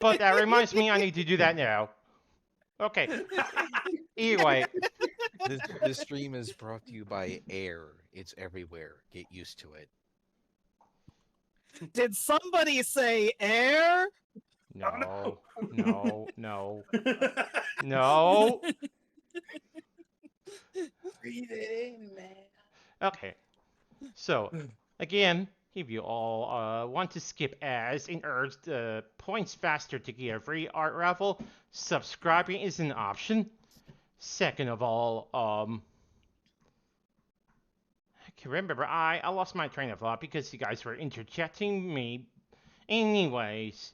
But that reminds me, I need to do that now. Okay. Anyway, This stream is brought to you by air. It's everywhere. Get used to it. Did somebody say air? no, no, no, no. Breathe it in, man. Okay. So, again, if you all want to skip ads and earn points faster to get a free art raffle, subscribing is an option. Second of all, I can remember I lost my train of thought because you guys were interjecting me. Anyways,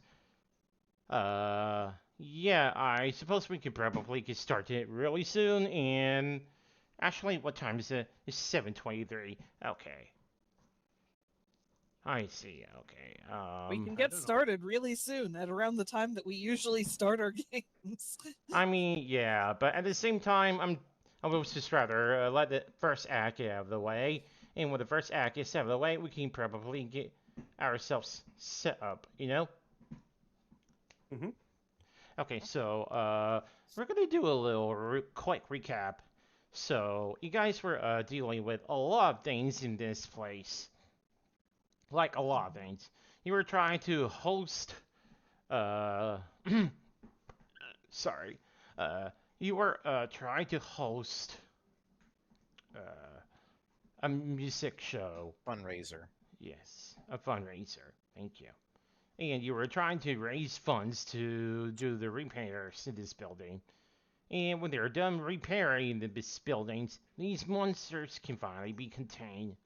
yeah, I suppose we could probably get started really soon. And actually, what time is it? It's 7:23. Okay. I see. Okay. We can get started really soon at around the time that we usually start our games. I mean, yeah, but at the same time, I would just rather let the first act get out of the way, and when the first act gets out of the way, we can probably get ourselves set up, you know? Mhm. Okay, so we're gonna do a little quick recap. So you guys were dealing with a lot of things in this place, like a lot of things. You were trying to host uh sorry, uh, you were trying to host uh, a music show. Fundraiser. Yes, a fundraiser. Thank you. And you were trying to raise funds to do the repairs in this building. And when they're done repairing this buildings, these monsters can finally be contained.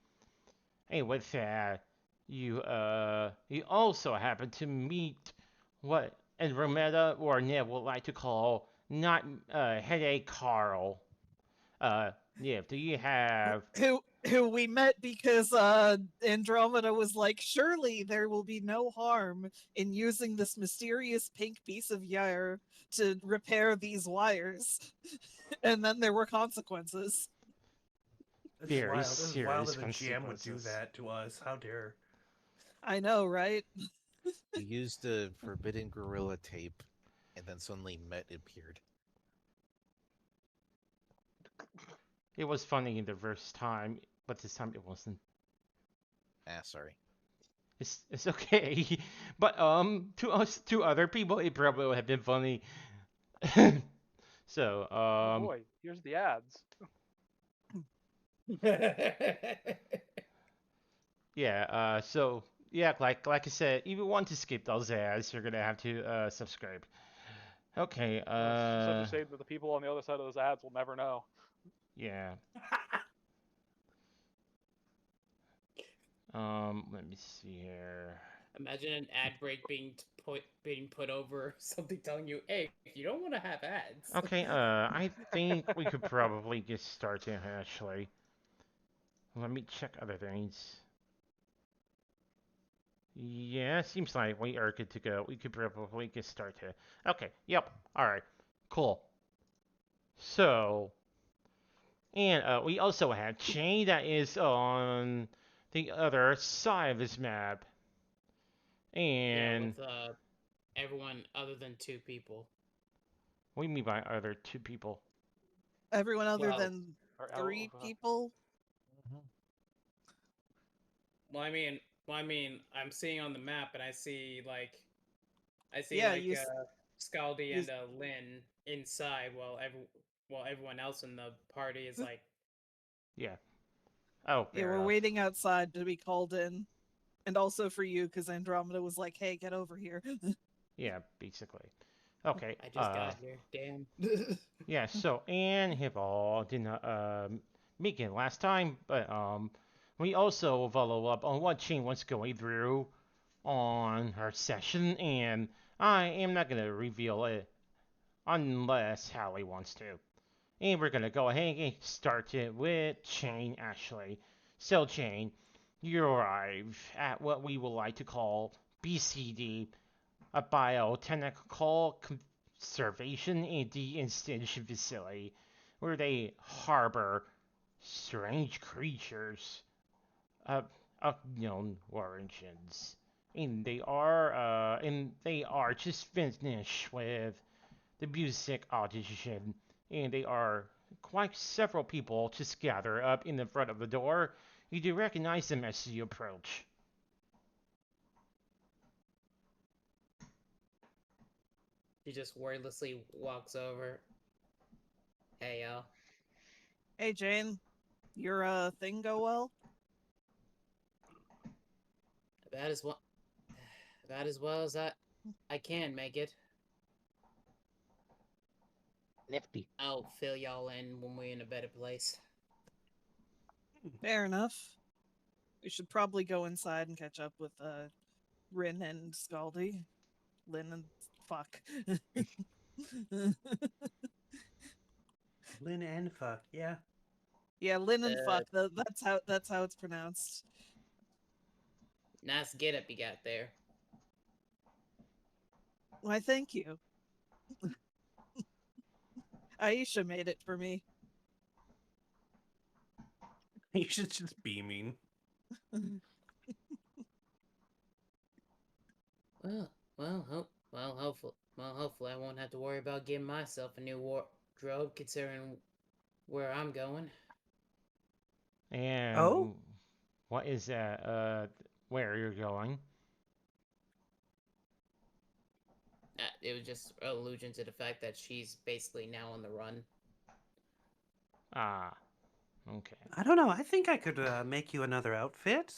And with that, you also happen to meet what Andromeda or Ned would like to call not headache Carl. Yeah. Do you have? who we met because Andromeda was like, surely there will be no harm in using this mysterious pink piece of wire to repair these wires. And then there were consequences. Very This is wild serious that the GM would do consequences. that to us. How dare. I know, right? We used the forbidden gorilla tape, and then suddenly Met appeared. It was funny the first time, but this time it wasn't. Ah, sorry. It's okay. But to us, to other people, it probably would have been funny. So Oh boy, here's the ads. yeah. So yeah, like I said, if you want to skip those ads, you're gonna have to subscribe. Okay. It's such a shame that the people on the other side of those ads will never know. Yeah. Let me see here. Imagine an ad break being put over something telling you, "Hey, you don't want to have ads." Okay. I think we could probably get started actually. Let me check other things. Yeah, seems like we are good to go. We could probably get started. Okay. Yep. All right. Cool. So, and we also have Chain that is on the other side of this map. Yeah, And with everyone other than two people. what do you mean by other two people? Everyone other Well, than Or 3 people. Well, I mean, I'm seeing on the map, and I see Yeah, you Skaldi you and Lynn inside, while everyone else in the party is like, Yeah. Oh, yeah, fair we're enough. waiting outside to be called in. And also for you, because Andromeda was like, hey, get over here. Yeah, basically. Okay. I just got here, damn. Yeah. So Anne Hiball did not make it last time, but we also follow up on what Chain was going through on her session, and I am not gonna reveal it unless Hallie wants to. And we're gonna go ahead and get started with Chain actually. So Chain, you arrive at what we would like to call BCD, a biotechnical conservation and de-extinction facility where they harbor strange creatures of unknown origins. and they are just finished with the music audition, and they are quite several people just gather up in the front of the door. You do recognize them as you approach. She just wordlessly walks over. Hey, y'all. Hey, Jane, your thing go well? About as well, about as well as I can make it. Nifty. I'll fill y'all in when we're in a better place. Fair enough. We should probably go inside and catch up with Rin and Skaldi. Lynn and fuck. Lynn and fuck, yeah. Yeah, Lynn and fuck. That's how it's pronounced. Nice get up you got there. Why, thank you. Aisha made it for me. You should just beaming. Hopefully I won't have to worry about getting myself a new wardrobe, considering where I'm going. And Oh? what is that? Where you're going? It was just an allusion to the fact that she's basically now on the run. Ah, okay. I don't know. I think I could make you another outfit.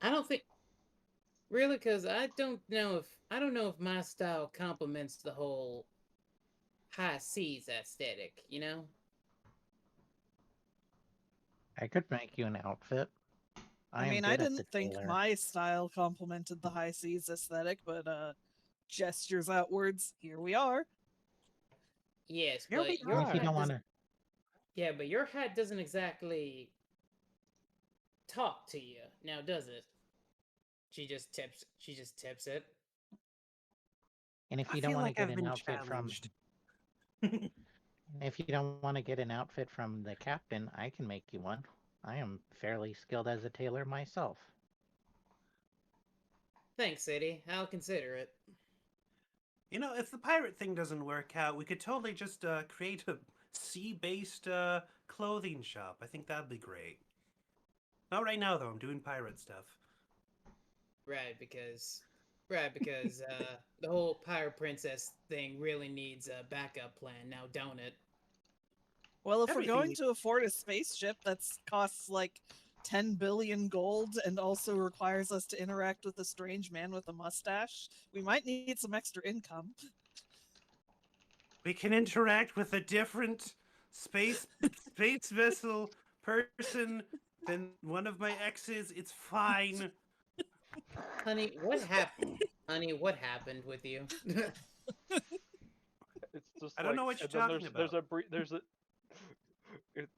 I don't think really, because I don't know if my style complements the whole high seas aesthetic. You know. I could make you an outfit. I am mean, good I at the didn't think tailor. my style complemented the high seas aesthetic, but gestures outwards, here we are. Yes, Here but we your And if you hat don't doesn't. want to, Yeah, but your hat doesn't exactly talk to you now, does it? She just tips it. and if I you don't feel want to like get I've an been outfit from, challenged. if you don't want to get an outfit from the captain, I can make you one. I am fairly skilled as a tailor myself. Thanks, Eddie. I'll consider it. You know, if the pirate thing doesn't work out, we could totally just create a sea-based clothing shop. I think that'd be great. Not right now, though. I'm doing pirate stuff. Right, because the whole pirate princess thing really needs a backup plan now, don't it? Well, if Everything we're going needs- to afford a spaceship that costs like 10 billion gold and also requires us to interact with a strange man with a mustache, we might need some extra income. We can interact with a different space vessel person than one of my exes. It's fine. Honey, what happened? Honey, what happened with you? It's just I don't know what you're and then talking there's a it,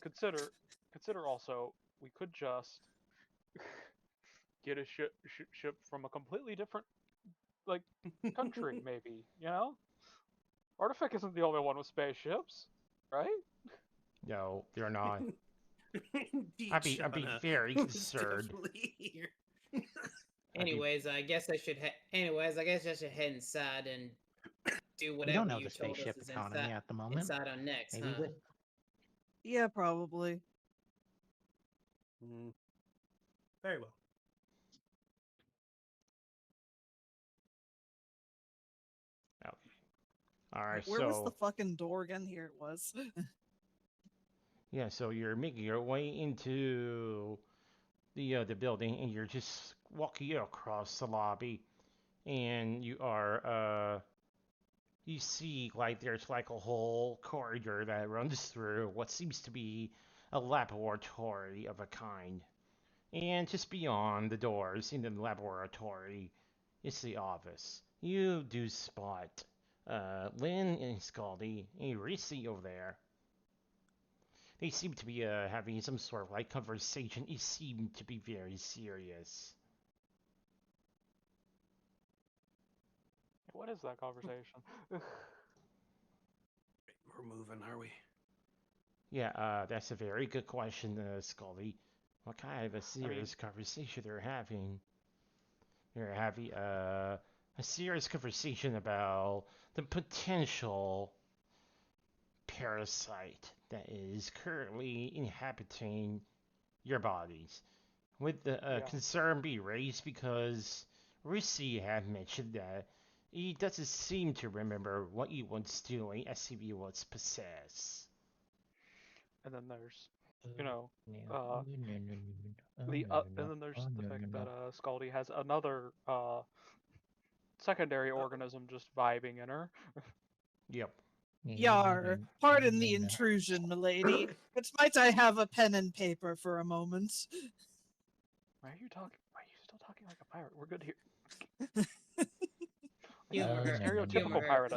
consider also we could just get a ship from a completely different like country maybe, you know? Artifact isn't the only one with spaceships, right? No, they're not. Indeed, I'd be Shauna, very who's concerned. definitely here. Anyways, I guess I should head inside and do We whatever don't know you the told us spaceship is economy at the moment. inside on next, Maybe huh? Yeah, probably. Very well. Okay. All right. Where was the So fucking door again? Here it was. yeah, so you're making your way into the building, and you're just walking across the lobby, and you see like there's like a whole corridor that runs through what seems to be a laboratory of a kind. And just beyond the doors in the laboratory is the office. You do spot Lynn and Skaldi and Risi over there. They seem to be having some sort of like conversation. It seemed to be very serious. What is that conversation? We're moving, are we? Yeah, that's a very good question, Scully. What kind of a serious conversation they're having? They're having a serious conversation about the potential parasite that is currently inhabiting your bodies. Would the Yeah. concern be raised because Rissy had mentioned that he doesn't seem to remember what he was doing as if he was possessed? And then there's, and then there's the fact that Skaldi has another secondary organism just vibing in her. Yep. Yar, pardon the intrusion, milady, but might I have a pen and paper for a moment? Why are you talking? Why are you still talking like a pirate? We're good here. Humor her. Stereotypical Humor her. pirate.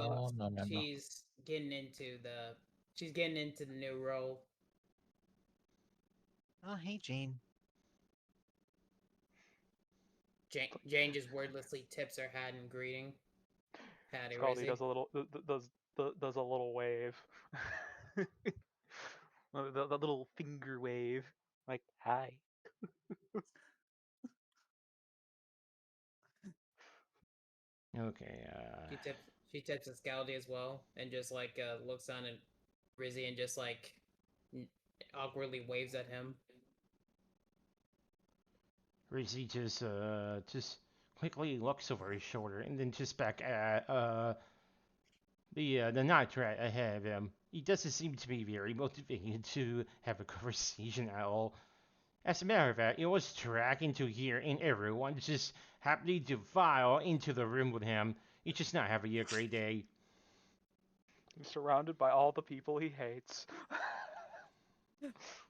She's getting into the new role. Oh, hey, Jane. Jane just wordlessly tips her hat in greeting. Howdy, Skaldi Rizzy. does a little wave. the little finger wave, like hi. Okay. She tips at Skaldi as well, and just like looks on at Rizzy and just like awkwardly waves at him. Rizzy just quickly looks over his shoulder and then just back at the night rat ahead of him. He doesn't seem to be very motivated to have a conversation at all. As a matter of fact, it was tracking to here and everyone just happening to file into the room with him. He's just not having a great day. He's surrounded by all the people he hates.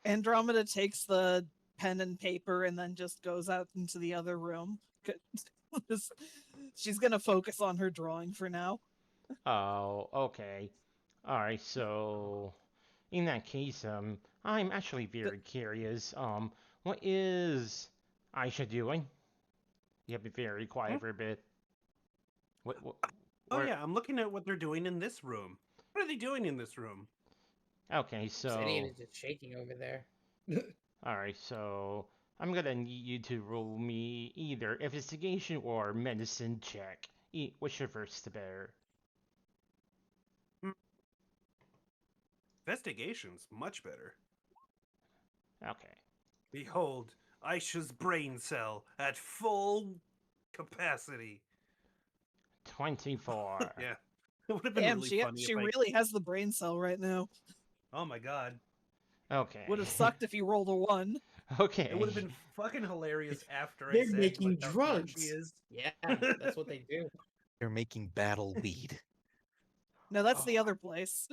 Andromeda takes the pen and paper and then just goes out into the other room. She's gonna focus on her drawing for now. Oh, okay. Alright, so in that case, I'm actually very curious. What is Aisha doing? You have been very quiet for a bit. What Oh where, yeah, I'm looking at what they're doing in this room. What are they doing in this room? okay, This so idiot is just shaking over there. alright, so I'm gonna need you to roll me either investigation or medicine check. Which reverse the better? Investigation's much better. Okay. Behold, Aisha's brain cell at full capacity. 24. Yeah. It would have been Damn, really funny she if I... really has the brain cell right now. Oh my god. Okay. Would have sucked if you rolled a 1. Okay. It would have been fucking hilarious after I They're said making like, how smart she drugs. is. Yeah, that's what they do. They're making battle weed. No, that's Oh. the other place.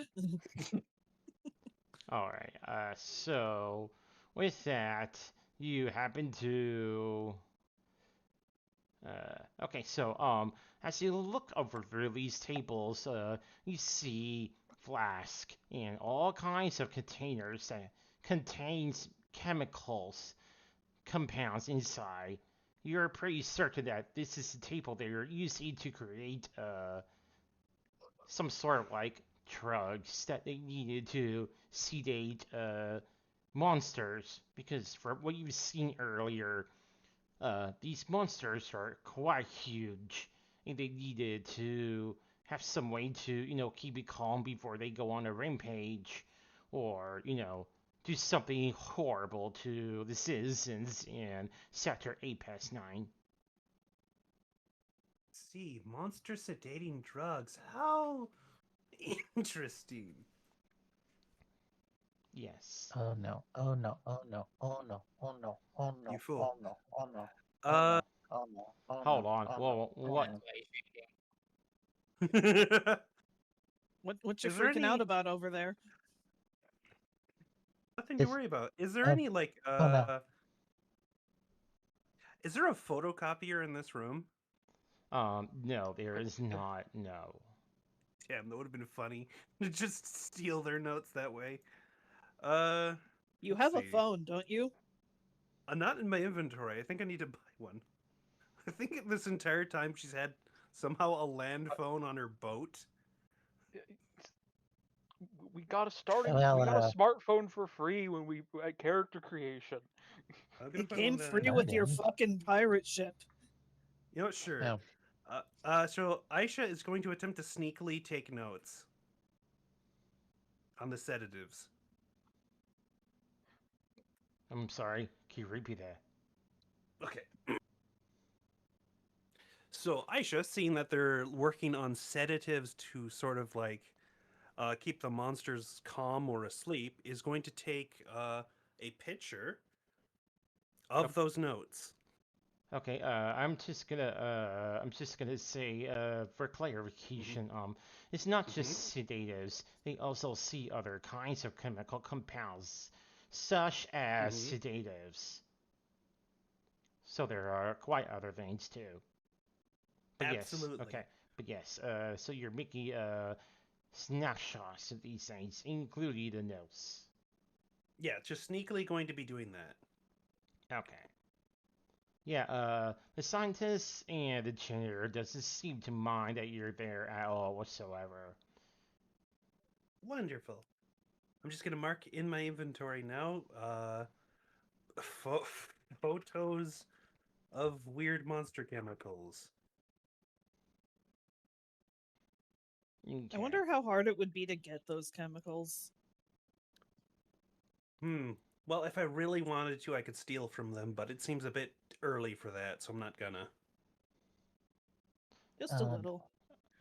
All right. So with that, you happen to. Okay. So as you look over these tables, you see flask and all kinds of containers that contains chemicals, compounds inside. You're pretty certain that this is the table they are using to create some sort of like drugs that they needed to sedate monsters because from what you've seen earlier, these monsters are quite huge and they needed to have some way to keep it calm before they go on a rampage or do something horrible to the citizens in sector 8 past 9. See, monster sedating drugs. How interesting. Yes. Oh no! Oh no! Oh no! Oh no! Oh no! Oh no! You fool. Oh no! Oh no! Oh Uh, no! Oh no! Oh Hold no! on. Oh no! Whoa, Oh what? no! What you Is there freaking out any- about over there? Nothing to Is- worry about. Is there um, any like oh, no. Is there a photocopier in this room? No, there is not. No. Damn, that would have been funny to just steal their notes that way. You let's have a see. phone, don't you? Not in my inventory. I think I need to buy one. I think this entire time she's had somehow a land phone on her boat. We got a Well, we got a smartphone for free when we at character creation. It came free No, with it your didn't. fucking pirate ship. You know what? Sure. No. So Aisha is going to attempt to sneakily take notes on the sedatives. I'm sorry. Can you repeat that? Okay. So Aisha, seeing that they're working on sedatives to sort of like keep the monsters calm or asleep, is going to take a picture of those notes. Okay, I'm just gonna say, for clarification, it's not just sedatives. They also see other kinds of chemical compounds, such as sedatives. So there are quite other things too. But Absolutely. yes, okay, but yes, so you're making snapshots of these things, including the notes. Yeah, just sneakily going to be doing that. Okay. Yeah, the scientist and the janitor doesn't seem to mind that you're there at all whatsoever. Wonderful. I'm just gonna mark in my inventory now. Pho- Photos of weird monster chemicals. Okay. I wonder how hard it would be to get those chemicals. Well, if I really wanted to, I could steal from them, but it seems a bit early for that, so I'm not gonna. Just a little.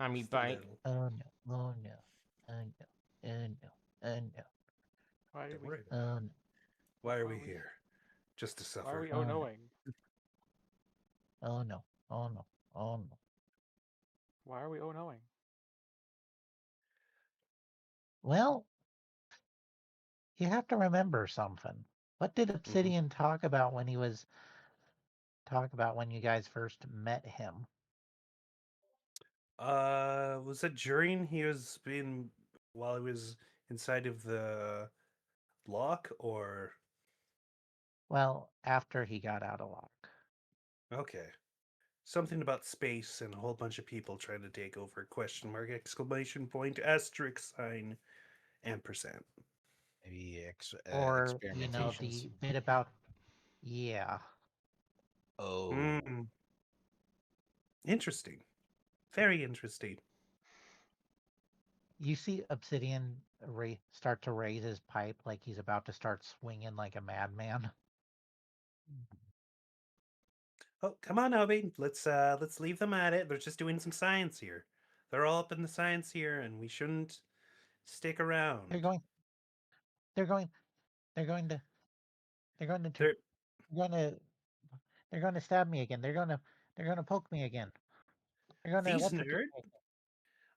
I mean, Just a by little. Oh no. Oh no. Oh no. Oh no. Oh no. Why did Don't we? worry. Oh no. Why are why we are we- here? Just to Why are suffer. we Oh, no. knowing? Oh no. Oh no. Oh no. Why are we knowing? Well, you have to remember something. What did Obsidian talk about when when you guys first met him? Was that during he was being while he was inside of the Locke, or Well, after he got out of Locke. okay, something about space and a whole bunch of people trying to take over? Question mark! Exclamation point! Asterisk sign! Ampersand. Maybe Or, the experimentations. bit about, yeah. Oh, Interesting. Very interesting. You see Obsidian start to raise his pipe like he's about to start swinging like a madman. Oh, come on, Obi. Let's leave them at it. They're just doing some science here. They're all up in the science here, and we shouldn't stick around. They're going, they're going, they're going to, they're going to, They're they're going to, they're going to stab me again. They're going to poke me again. They're going to these electrocute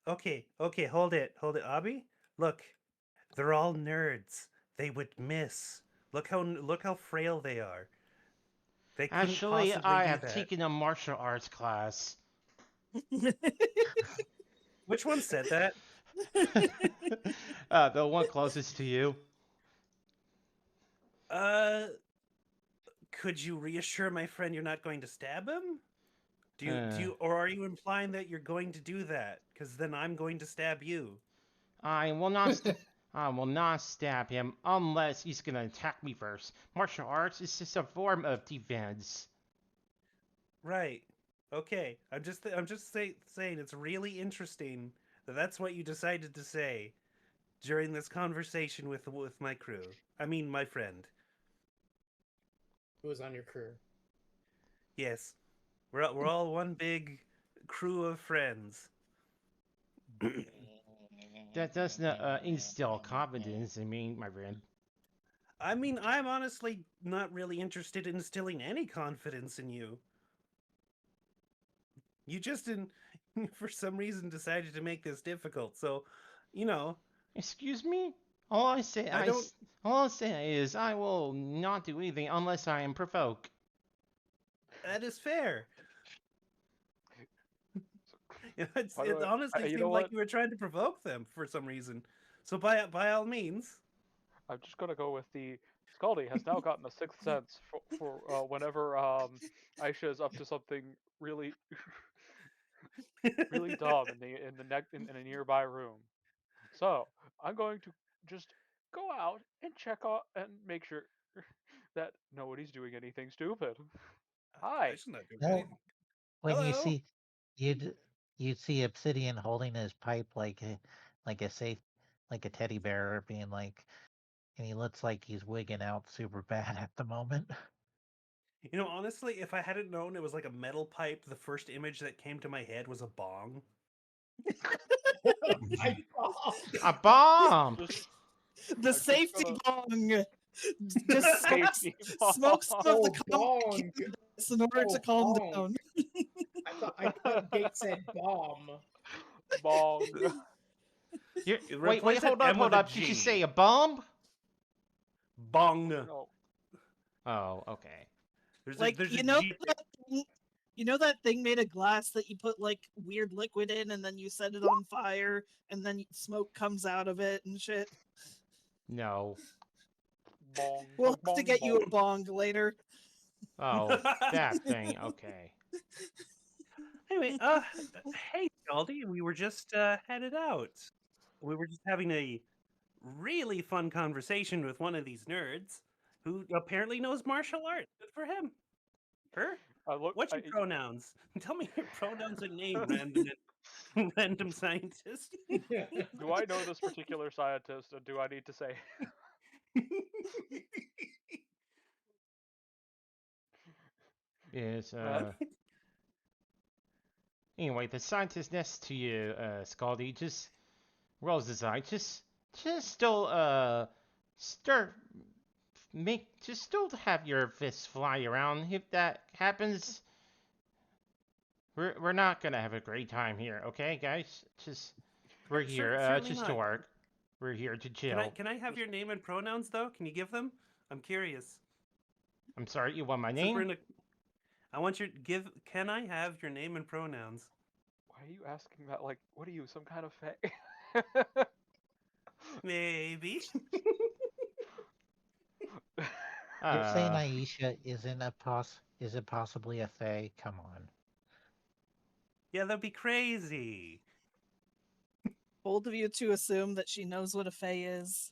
nerds. me. Okay, hold it, Obi. Look, they're all nerds. They would miss. Look how frail they are. They couldn't actually, possibly I do have that. taken a martial arts class. Which one said that? The one closest to you. Could you reassure my friend you're not going to stab him? Do Uh, you, or are you implying that you're going to do that? Because then I'm going to stab you. I will not. I will not stab him unless he's gonna attack me first. Martial arts is just a form of defense. Right. Okay. Saying it's really interesting that that's what you decided to say during this conversation with my crew. I mean, my friend. Who was on your crew? Yes, we're all one big crew of friends. That does not instill confidence in me, my friend. I mean, I'm honestly not really interested in instilling any confidence in you. You just didn't, for some reason, decided to make this difficult. So, you know, Excuse me? All I say, I don't. all I say is I will not do anything unless I am provoked. That is fair. It By the way, honestly you seemed know like what? you were trying to provoke them for some reason. So by all means, I'm just gonna go with the Skaldi has now gotten a sixth sense for whenever Aisha is up to something really really dumb in a nearby room. So I'm going to just go out and check out and make sure that nobody's doing anything stupid. I Hi. should not do No, anything. when you Hello. see you'd see Obsidian holding his pipe like a safe like a teddy bear being like, and he looks like he's wigging out super bad at the moment. You know, honestly, if I hadn't known it was like a metal pipe, the first image that came to my head was a bong. My God. A bomb! Just, The just safety gonna- bong. Just Safety smoke some of the Oh, common bong. cannabis in order to Oh, calm bong. down. I thought Gate said bomb. bong. Wait, Replace hold that up, M with hold a up. Did you G. say a bomb? Bong. No. Oh, okay. Like There's you a know G. that thing, you know that thing made of glass that you put like weird liquid in and then you set it on fire and then smoke comes out of it and shit. No. Bong. We'll Bong, have to bong, get you a bong. bong later. Oh, that thing. Okay. Anyway, hey, Skaldi, we were just headed out. We were just having a really fun conversation with one of these nerds who apparently knows martial arts. Good for him. Her? What's your pronouns? Tell me your pronouns and name, random scientist. Do I know this particular scientist, or do I need to say? Yes, Anyway, the scientist next to you, Skaldi, just rolls his eye. Just don't, start, just don't have your fists fly around. If that happens, we're not gonna have a great time here, okay, guys? We're here, Certainly just to not. work. We're here to chill. Can I have your name and pronouns though? Can you give them? I'm curious. I'm sorry, you want my Since we're name? in a, I want your give. Can I have your name and pronouns? Why are you asking that? Like, what are you, some kind of fae? Maybe. You're saying Uh, Aisha is it possibly a fae? Come on. Yeah, that'd be crazy. Bold of you to assume that she knows what a fae is.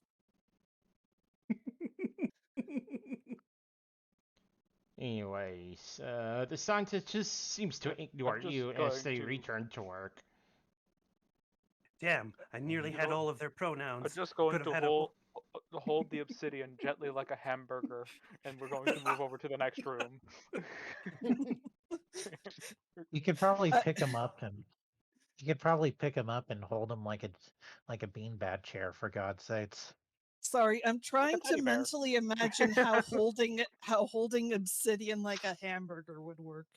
anyways, the scientist just seems to ignore just you as going they to- return to work. Damn, I nearly You had know, all of their I'm pronouns. just going Could've to had hold the obsidian gently like a hamburger, and we're going to move over to the next room. You could probably pick him up and hold him like a beanbag chair, for God's sakes. Sorry, I'm trying to teddy bear. mentally imagine how holding obsidian like a hamburger would work.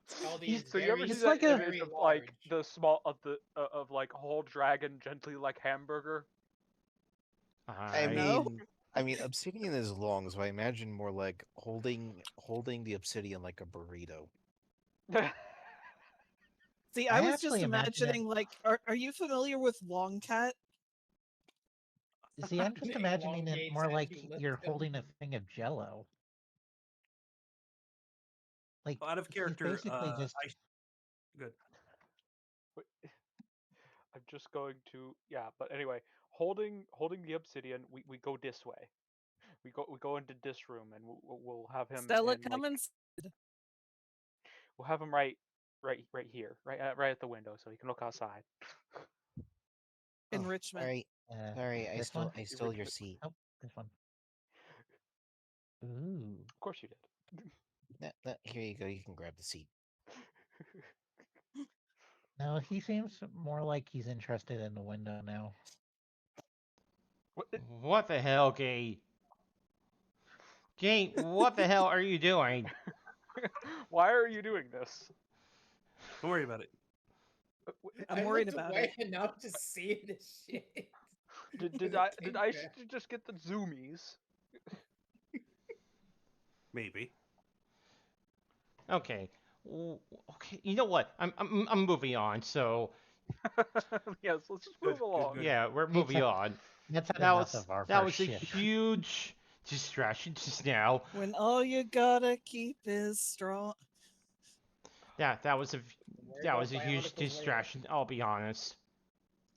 Skaldi is So you ever very, see It's that like a- image very of large. like the small of like whole dragon gently like hamburger? No? I mean, obsidian is long, so I imagine more like holding the obsidian like a burrito. See, I I was just actually imagine it- imagining like are you familiar with Long Cat? See, I'm just imagining it Elongates more as like you lift you're him. holding a thing of Jello. Like Out of he's character. basically just Good. I'm just going to but anyway, holding the obsidian, we go this way. We go into this room, and we'll have him. Stella, in, come like, and We'll have him right here, right at the window, so he can look outside. enrichment. Sorry, I this one? stole your seat. Oh, this one. Ooh. Of course you did. Here you go. You can grab the seat. No, he seems more like he's interested in the window now. What the hell, Gate? Gate, what the hell are you doing? Why are you doing this? Don't worry about it. I'm I worried looked about away it. enough to see this shit. Did I just get the zoomies? Maybe. Okay. Okay, you know what? I'm moving on. So Yes, let's just Good, move good, along. good. yeah, we're moving on. That's had That enough was of our that first was a shift. huge distraction just now. When all you gotta keep is strong. That was a Worry that about was a huge bionicles later. distraction. I'll be honest.